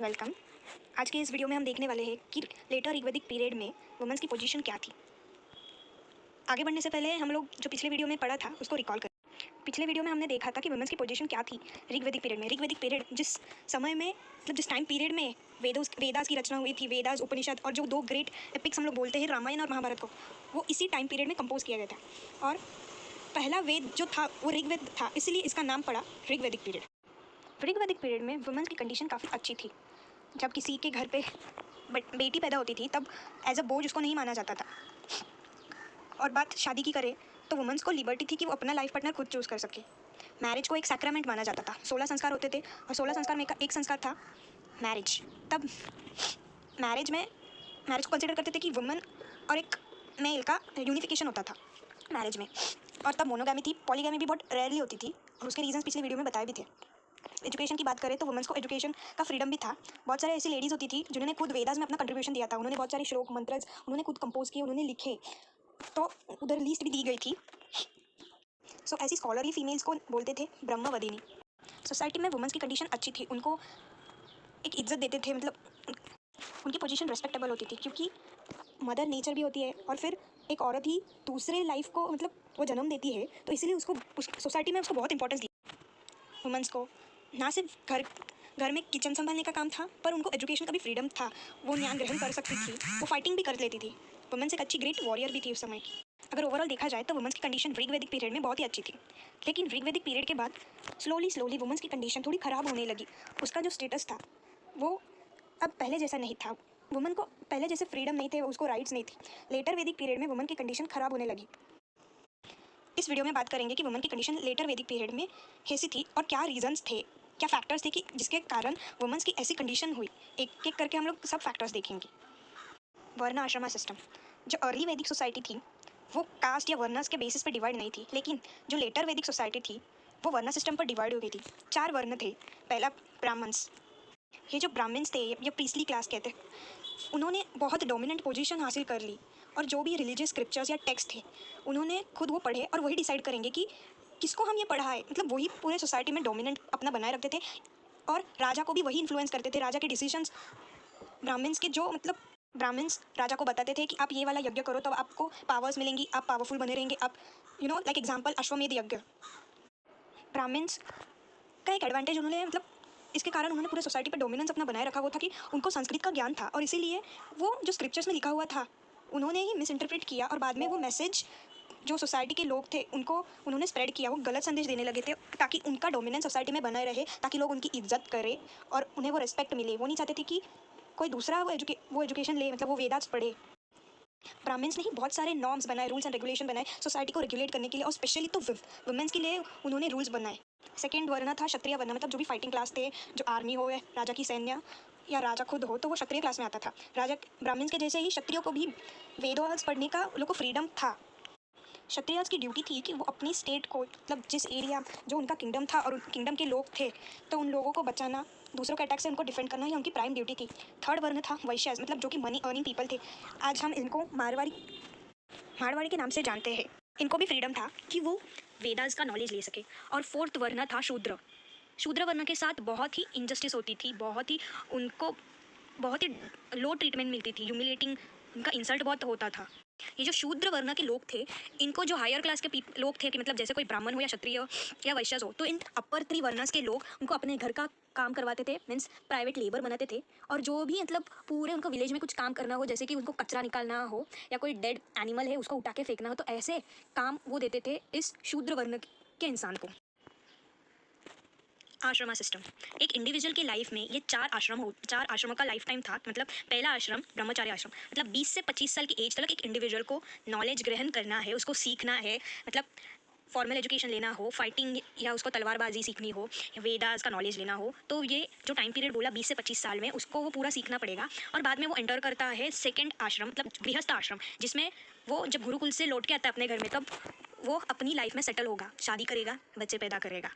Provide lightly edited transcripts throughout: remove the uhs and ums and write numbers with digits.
Welcome. आज के इस वीडियो में हम देखने वाले हैं कि लेटर ऋग्वैदिक पीरियड में वुमेन्स की पोजीशन क्या थी। आगे बढ़ने से पहले हम लोग जो पिछले वीडियो में पढ़ा था उसको रिकॉल करें। पिछले वीडियो में हमने देखा था कि वुमेन्स की पोजीशन क्या थी ऋग्वैदिक पीरियड में। ऋग्वैदिक पीरियड जिस समय में जिस टाइम पीरियड में वेदास की रचना हुई थी, वेदास, उपनिषद और जो दो ग्रेट एपिक्स हम लोग बोलते हैं रामायण और महाभारत को, वो इसी टाइम पीरियड में कंपोज किया गया था। और पहला वेद जो था वो ऋग्वेद था, इसलिए इसका नाम पड़ा ऋग्वैदिक पीरियड। ऋग्वैदिक पीरियड में वुमेन्स की कंडीशन काफ़ी अच्छी थी। जब किसी के घर पे बेटी पैदा होती थी तब एज अ बोझ उसको नहीं माना जाता था। और बात शादी की करें तो वुमेन्स को लिबर्टी थी कि वो अपना लाइफ पार्टनर खुद चूज़ कर सके। मैरिज को एक सैक्रामेंट माना जाता था। 16 संस्कार होते थे और 16 संस्कार में एक संस्कार था मैरिज। तब मैरिज को कंसिडर करते थे कि वुमेन और एक मेल का यूनिफिकेशन होता था मैरिज में। और तब मोनोगैमी थी, पॉलीगैमी भी बहुत रेयरली होती थी और उसके रीजंस पिछले वीडियो में बताए भी थे। एजुकेशन की बात करें तो वुमेन्स को एजुकेशन का फ्रीडम भी था। बहुत सारे ऐसी लेडीज़ होती थी जिन्होंने खुद वेदास में अपना कंट्रीब्यूशन दिया था। उन्होंने बहुत सारे श्लोक मंत्र उन्होंने खुद कंपोज किए, उन्होंने लिखे, तो उधर लिस्ट भी दी गई थी। सो ऐसी स्कॉलरली फीमेल्स को बोलते थे ब्रह्मवदिनी। सोसाइटी में वुमेन्स की कंडीशन अच्छी थी, उनको एक इज्जत देते थे, मतलब उनकी पोजीशन रेस्पेक्टेबल होती थी, क्योंकि मदर नेचर भी होती है और फिर एक औरत ही दूसरे लाइफ को मतलब वो जन्म देती है, तो इसीलिए उसको उस सोसाइटी में उसको बहुत इंपॉर्टेंस दी। वुमेन्स को ना सिर्फ घर में किचन संभालने का काम था, पर उनको एजुकेशन का भी फ्रीडम था। वो ज्ञान ग्रहण कर सकती थी, वो फाइटिंग भी कर लेती थी। वुमेन्स एक अच्छी ग्रेट वॉरियर भी थी उस समय की। अगर ओवरऑल देखा जाए तो वुमेन्स की कंडीशन ऋग्वैदिक पीरियड में बहुत ही अच्छी थी। लेकिन ऋग्वैदिक पीरियड के बाद स्लोली वुमेन्स की कंडीशन थोड़ी ख़राब होने लगी। उसका जो स्टेटस था वो अब पहले जैसा नहीं था। वुमेन को पहले जैसे फ्रीडम नहीं थे, उसको राइट्स नहीं थी। लेटर वैदिक पीरियड में वुमेन की कंडीशन ख़राब होने लगी। इस वीडियो में बात करेंगे कि वुमेन की कंडीशन लेटर वैदिक पीरियड में कैसी थी और क्या रीजंस थे, क्या फैक्टर्स थे कि जिसके कारण वुमेन्स की ऐसी कंडीशन हुई। एक एक करके हम लोग सब फैक्टर्स देखेंगे। वर्ण आश्रमा सिस्टम। जो अर्ली वैदिक सोसाइटी थी वो कास्ट या वर्नस के बेसिस पर डिवाइड नहीं थी, लेकिन जो लेटर वैदिक सोसाइटी थी वो वर्ण सिस्टम पर डिवाइड हो गई थी। 4 वर्ण थे। पहला ब्राह्मण्स। ये जो ब्राह्मण्स थे ये प्रीस्टली क्लास कहते हैं, उन्होंने बहुत डोमिनेंट पोजीशन हासिल कर ली और जो भी रिलीजियस स्क्रिप्चर्स या टेक्स्ट थे उन्होंने खुद वो पढ़े और वही डिसाइड करेंगे कि किसको हम ये पढ़ाएं। मतलब वही पूरे सोसाइटी में डोमिनेंट अपना बनाए रखते थे और राजा को भी वही इन्फ्लुएंस करते थे। राजा के डिसीजंस ब्राह्मण्स के जो मतलब ब्राह्मण्स राजा को बताते थे कि आप ये वाला यज्ञ करो तो आपको पावर्स मिलेंगी, आप पावरफुल बने रहेंगे, आप लाइक एग्जाम्पल अश्वमेध यज्ञ। ब्राह्मण्स का एक एडवांटेज उन्होंने मतलब इसके कारण उन्होंने पूरे सोसाइटी पर डोमिनेंस अपना बनाए रखा। वो था कि उनको संस्कृत का ज्ञान था और इसीलिए वो जो स्क्रिप्चर्स में लिखा हुआ था उन्होंने ही मिस इंटरप्रेट किया और बाद में वो मैसेज जो सोसाइटी के लोग थे उनको उन्होंने स्प्रेड किया। वो गलत संदेश देने लगे थे ताकि उनका डोमिनेंस सोसाइटी में बनाए रहे, ताकि लोग उनकी इज्जत करें और उन्हें वो रिस्पेक्ट मिले। वो नहीं चाहते थे कि कोई दूसरा वो एजुकेशन ले, मतलब वो वेदास पढ़े। ब्राह्मण्स ने ही बहुत सारे नॉर्म्स बनाए, रूल्स एंड रेगुलेशन बनाए सोसाइटी को रेगुलेट करने के लिए, और स्पेशली तो वुमेन्स के लिए उन्होंने रूल्स बनाए। सेकेंड वर्ण था क्षत्रिय वर्ण, मतलब जो भी फाइटिंग क्लास थे, जो आर्मी हो या राजा की सैन्य या राजा खुद हो, तो वो क्षत्रिय क्लास में आता था। राजा ब्राह्मण्स के जैसे ही क्षत्रियों को भी वेदोस पढ़ने का लोगों को फ्रीडम था। क्षत्रियस की ड्यूटी थी कि वो अपनी स्टेट को, मतलब जिस एरिया जो उनका किंगडम था और उन किंगडम के लोग थे, तो उन लोगों को बचाना, दूसरों के अटैक से उनको डिफेंड करना, ये उनकी प्राइम ड्यूटी थी। थर्ड वर्ण था वैश्यास, मतलब जो कि मनी अर्निंग पीपल थे। आज हम इनको मारवाड़ी के नाम से जानते हैं। इनको भी फ्रीडम था कि वो वेदास का नॉलेज ले सके। और फोर्थ वर्ण था शूद्र। शूद्र वर्ण के साथ बहुत ही इनजस्टिस होती थी, उनको बहुत ही लो ट्रीटमेंट मिलती थी, ह्यूमिलेटिंग, उनका इंसल्ट बहुत होता था। ये जो शूद्र वर्ण के लोग थे, इनको जो हायर क्लास के लोग थे कि मतलब जैसे कोई ब्राह्मण हो या क्षत्रिय या वैश्य हो, तो इन अपर 3 वर्णस के लोग उनको अपने घर का काम करवाते थे, मीन्स प्राइवेट लेबर बनाते थे। और जो भी मतलब पूरे उनको विलेज में कुछ काम करना हो, जैसे कि उनको कचरा निकालना हो या कोई डेड एनिमल है उसको उठा के फेंकना हो, तो ऐसे काम वो देते थे इस शूद्र वर्ण के इंसान को। आश्रमा सिस्टम। एक इंडिविजुअल की लाइफ में ये 4 आश्रमों का लाइफ टाइम था। मतलब पहला आश्रम ब्रह्मचार्य आश्रम, मतलब 20 से 25 साल की एज तक एक इंडिविजुअल को नॉलेज ग्रहण करना है, उसको सीखना है, मतलब फॉर्मल एजुकेशन लेना हो, फाइटिंग या उसको तलवारबाजी सीखनी हो, वेदास का नॉलेज लेना हो, तो ये जो टाइम पीरियड बोला 20 से 25 साल में, उसको वो पूरा सीखना पड़ेगा। और बाद में वो एंटर करता है सेकंड आश्रम, मतलब गृहस्थ आश्रम, जिसमें वो जब गुरुकुल से लौट के आता है अपने घर में, तब वो अपनी लाइफ में सेटल होगा, शादी करेगा, बच्चे पैदा करेगा।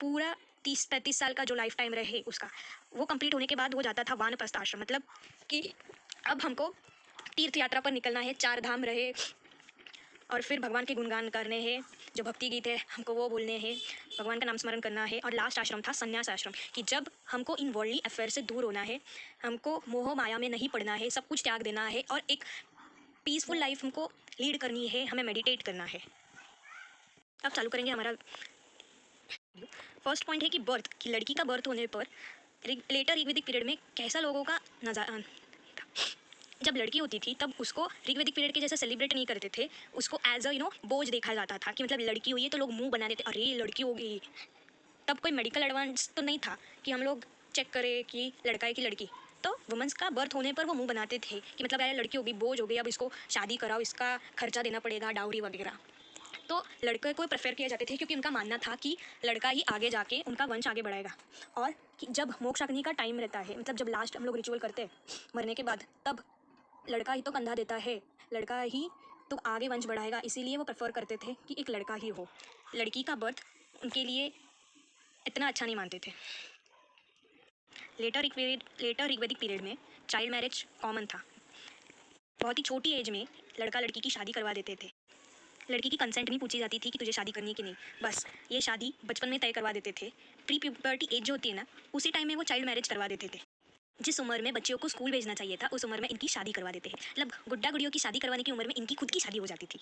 पूरा 30-35 साल का जो लाइफ टाइम रहे उसका, वो कंप्लीट होने के बाद वो जाता था वानप्रस्थ आश्रम, मतलब कि अब हमको तीर्थ यात्रा पर निकलना है, 4 धाम रहे और फिर भगवान के गुणगान करने हैं, जो भक्ति गीत है हमको वो बोलने हैं, भगवान का नाम स्मरण करना है। और लास्ट आश्रम था संन्यास आश्रम, कि जब हमको इन वर्ल्डली अफेयर से दूर होना है, हमको मोह माया में नहीं पड़ना है, सब कुछ त्याग देना है और एक पीसफुल लाइफ हमको लीड करनी है, हमें मेडिटेट करना है। अब चालू करेंगे हमारा। फर्स्ट पॉइंट है कि बर्थ, कि लड़की का बर्थ होने पर लेटर ऋग्वेदिक पीरियड में कैसा लोगों का नज़ारा। जब लड़की होती थी तब उसको ऋग्वेदिक पीरियड के जैसे सेलिब्रेट नहीं करते थे, उसको एज अ बोझ देखा जाता था, कि मतलब लड़की हुई है तो लोग मुंह बना देते, अरे लड़की हो गई। तब कोई मेडिकल एडवांस तो नहीं था कि हम लोग चेक करें कि लड़का है कि लड़की। तो वुमेंस का बर्थ होने पर वो मुंह बनाते थे कि मतलब यार लड़की हो गई, बोझ हो गई, अब इसको शादी कराओ, इसका खर्चा देना पड़ेगा, डाउरी वगैरह। तो लड़के को प्रेफर किया जाते थे क्योंकि उनका मानना था कि लड़का ही आगे जाके उनका वंश आगे बढ़ाएगा। और कि जब मोक्ष अग्नि का टाइम रहता है, मतलब जब लास्ट हम लोग रिचुअल करते हैं मरने के बाद, तब लड़का ही तो कंधा देता है, लड़का ही तो आगे वंश बढ़ाएगा, इसीलिए वो प्रेफर करते थे कि एक लड़का ही हो। लड़की का बर्थ उनके लिए इतना अच्छा नहीं मानते थे। लेटर ऋग्वेदिक पीरियड में चाइल्ड मैरिज कॉमन था। बहुत ही छोटी एज में लड़का लड़की की शादी करवा देते थे। लड़की की कंसेंट नहीं पूछी जाती थी कि तुझे शादी करनी है कि नहीं, बस ये शादी बचपन में तय करवा देते थे। प्री प्यूबर्टी एज जो होती है ना, उसी टाइम में वो चाइल्ड मैरिज करवा देते थे। जिस उम्र में बच्चियों को स्कूल भेजना चाहिए था, उस उम्र में इनकी शादी करवा देते हैं। मतलब गुड्डा गुड़ियों की शादी करवाने की उम्र में इनकी खुद की शादी हो जाती थी।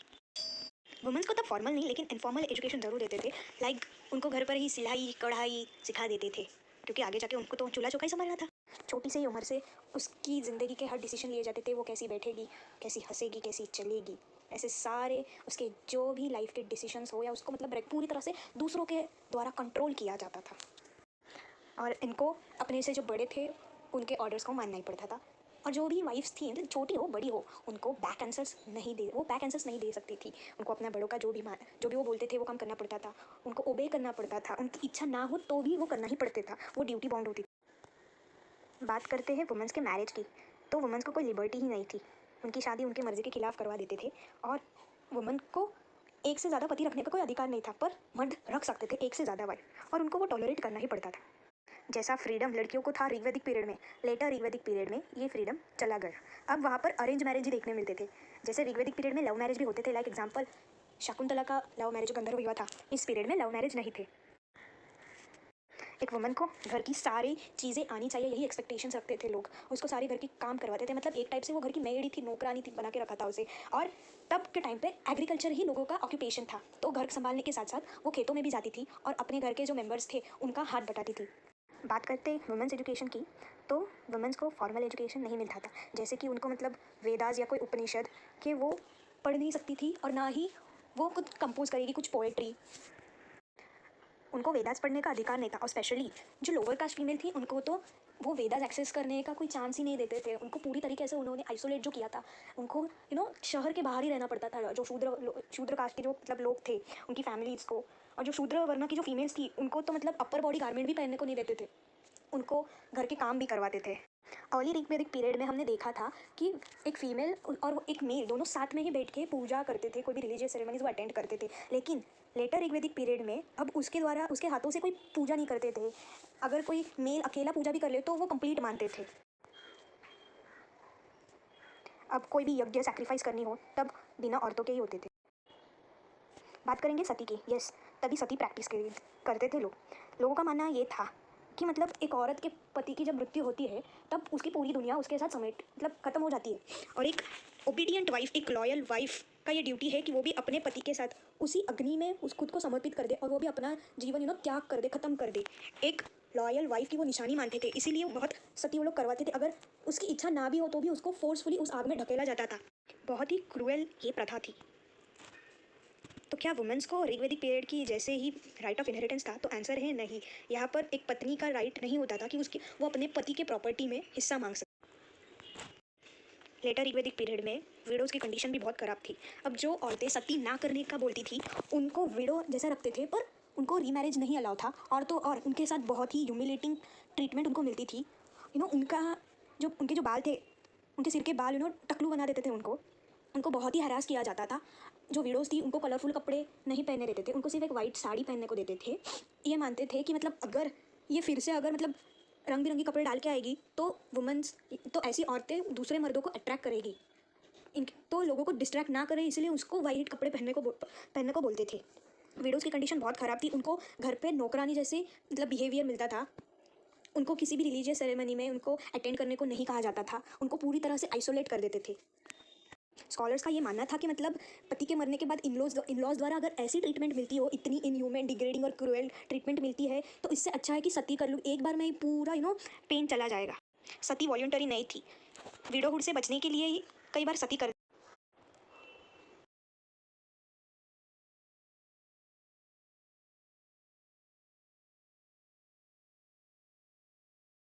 वुमेंस को तब फॉर्मल नहीं लेकिन इनफॉर्मल एजुकेशन ज़रूर देते थे। लाइक उनको घर पर ही सिलाई कढ़ाई सिखा देते थे, क्योंकि आगे जाके उनको तो चूल्हा चौका ही संभालना था। छोटी सी उम्र से उसकी ज़िंदगी के हर डिसीजन लिए जाते थे, वो कैसी बैठेगी, कैसी हंसेगी, कैसी चलेगी, ऐसे सारे उसके जो भी लाइफ के डिसीजंस हो या उसको मतलब पूरी तरह से दूसरों के द्वारा कंट्रोल किया जाता था। और इनको अपने से जो बड़े थे उनके ऑर्डर्स को मानना ही पड़ता था। और जो भी वाइफ्स थी, मतलब छोटी हो बड़ी हो, उनको बैक आंसर्स नहीं दे सकती थी। उनको अपना बड़ों का जो भी वो बोलते थे वो काम करना पड़ता था, उनको ओबे करना पड़ता था। उनकी इच्छा ना हो तो भी वो करना ही पड़ता था, वो ड्यूटी बाउंड होती थी। बात करते हैं वुमेंस के मैरिज की, तो वुमेंस को कोई लिबर्टी ही नहीं थी। उनकी शादी उनकी मर्ज़ी के खिलाफ करवा देते थे। और वुमेन को एक से ज़्यादा पति रखने का कोई अधिकार नहीं था, पर मर्द रख सकते थे एक से ज़्यादा वाइफ, और उनको वो टॉलरेट करना ही पड़ता था। जैसा फ्रीडम लड़कियों को था ऋग्वेदिक पीरियड में, लेटर ऋग्वेदिक पीरियड में ये फ्रीडम चला गया। अब वहाँ पर अरेंज मैरिज ही देखने मिलते थे। जैसे ऋग्वेदिक पीरियड में लव मैरिज भी होते थे, लाइक एग्जांपल शकुंतला का लव मैरिज गंधर्व विवाह था। इस पीरियड में लव मैरिज नहीं थे। एक वुमन को घर की सारी चीज़ें आनी चाहिए, यही एक्सपेक्टेशंस रखते थे लोग। उसको सारे घर की काम करवाते थे, मतलब एक टाइप से वो घर की मेड ही थी, नौकरानी थी, बना के रखा था उसे। और तब के टाइम पे एग्रीकल्चर ही लोगों का ऑक्यूपेशन था, तो घर संभालने के साथ साथ वो खेतों में भी जाती थी और अपने घर के जो मेम्बर्स थे उनका हाथ बटाती थी। बात करते वुमेंस एजुकेशन की, तो वुमेंस को फॉर्मल एजुकेशन नहीं मिलता था। जैसे कि उनको मतलब वेदास या कोई उपनिषद के वो पढ़ नहीं सकती थी, और ना ही वो कुछ कंपोज करेगी कुछ पोएट्री। उनको वेदास पढ़ने का अधिकार नहीं था। और स्पेशली जो लोअर कास्ट फीमेल थी, उनको तो वो वेदास एक्सेस करने का कोई चांस ही नहीं देते थे। उनको पूरी तरीके से उन्होंने आइसोलेट जो किया था, उनको शहर के बाहर ही रहना पड़ता था। जो शूद्र कास्ट के जो मतलब लोग थे, उनकी फैमिलीज़ को, और जो शूद्र वर्ण की जो फीमेल्स थी, उनको तो मतलब अपर बॉडी गारमेंट भी पहनने को नहीं देते थे, उनको घर के काम भी करवाते थे। अर्ली ऋग्वेदिक पीरियड में हमने देखा था कि एक फीमेल और एक मेल दोनों साथ में ही बैठ के पूजा करते थे, कोई भी रिलीजियस सेरेमनीज वो अटेंड करते थे। लेकिन लेटर ऋग्वेदिक पीरियड में अब उसके द्वारा उसके हाथों से कोई पूजा नहीं करते थे। अगर कोई मेल अकेला पूजा भी कर ले तो वो कंप्लीट मानते थे। अब कोई भी यज्ञ सैक्रिफाइस करनी हो तब बिना औरतों के ही होते थे। बात करेंगे सती की। यस, तभी सती प्रैक्टिस करते थे लोगों का मानना ये था कि मतलब एक औरत के पति की जब मृत्यु होती है तब उसकी पूरी दुनिया उसके साथ समेट मतलब ख़त्म हो जाती है। और एक ओबीडियंट वाइफ, एक लॉयल वाइफ का ये ड्यूटी है कि वो भी अपने पति के साथ उसी अग्नि में उस खुद को समर्पित कर दे, और वो भी अपना जीवन त्याग कर दे, ख़त्म कर दे। एक लॉयल वाइफ की वो निशानी मानते थे, इसीलिए बहुत सती वो लोग करवाते थे। अगर उसकी इच्छा ना भी हो तो भी उसको फोर्सफुली उस आग में ढकेला जाता था। बहुत ही क्रूएल ये प्रथा थी। तो क्या वुमेंस को ऋग्वेदिक पीरियड की जैसे ही राइट ऑफ इनहेरिटेंस था? तो आंसर है नहीं। यहाँ पर एक पत्नी का राइट नहीं होता था कि वो अपने पति के प्रॉपर्टी में हिस्सा मांग सके। लेटर ऋग्वेदिक पीरियड में विडोज़ की कंडीशन भी बहुत ख़राब थी। अब जो औरतें सती ना करने का बोलती थी उनको विडो जैसा रखते थे, पर उनको रीमैरिज नहीं अलाउ था। और तो और उनके साथ बहुत ही ह्यूमिलेटिंग ट्रीटमेंट उनको मिलती थी। उनके जो बाल थे, उनके सिर के बाल टकलू बना देते थे उनको बहुत ही हरास किया जाता था। जो विडोज़ थी उनको कलरफुल कपड़े नहीं पहनने देते थे, उनको सिर्फ एक वाइट साड़ी पहनने को देते थे। ये मानते थे कि मतलब अगर ये फिर से मतलब रंग बिरंगी कपड़े डाल के आएगी तो ऐसी औरतें दूसरे मर्दों को अट्रैक्ट करेगी, तो लोगों को डिस्ट्रैक्ट ना करे, इसलिए उसको वाइट कपड़े पहनने को बोलते थे। विडोज़ की कंडीशन बहुत ख़राब थी, उनको घर पे नौकरानी जैसे मतलब बिहेवियर मिलता था। उनको किसी भी रिलीजियस सेरेमनी में उनको अटेंड करने को नहीं कहा जाता था, उनको पूरी तरह से आइसोलेट कर देते थे। स्कॉलर्स का ये मानना था कि मतलब पति के मरने के बाद इन लॉज द्वारा अगर ऐसी ट्रीटमेंट मिलती हो, इतनी इनह्यूमन, डिग्रेडिंग और क्रूएल ट्रीटमेंट मिलती है, तो इससे अच्छा है कि सती कर लूँ, एक बार में ही पूरा पेन चला जाएगा। सती वॉलंटरी नहीं थी, विडोहुड से बचने के लिए ही कई बार सती कर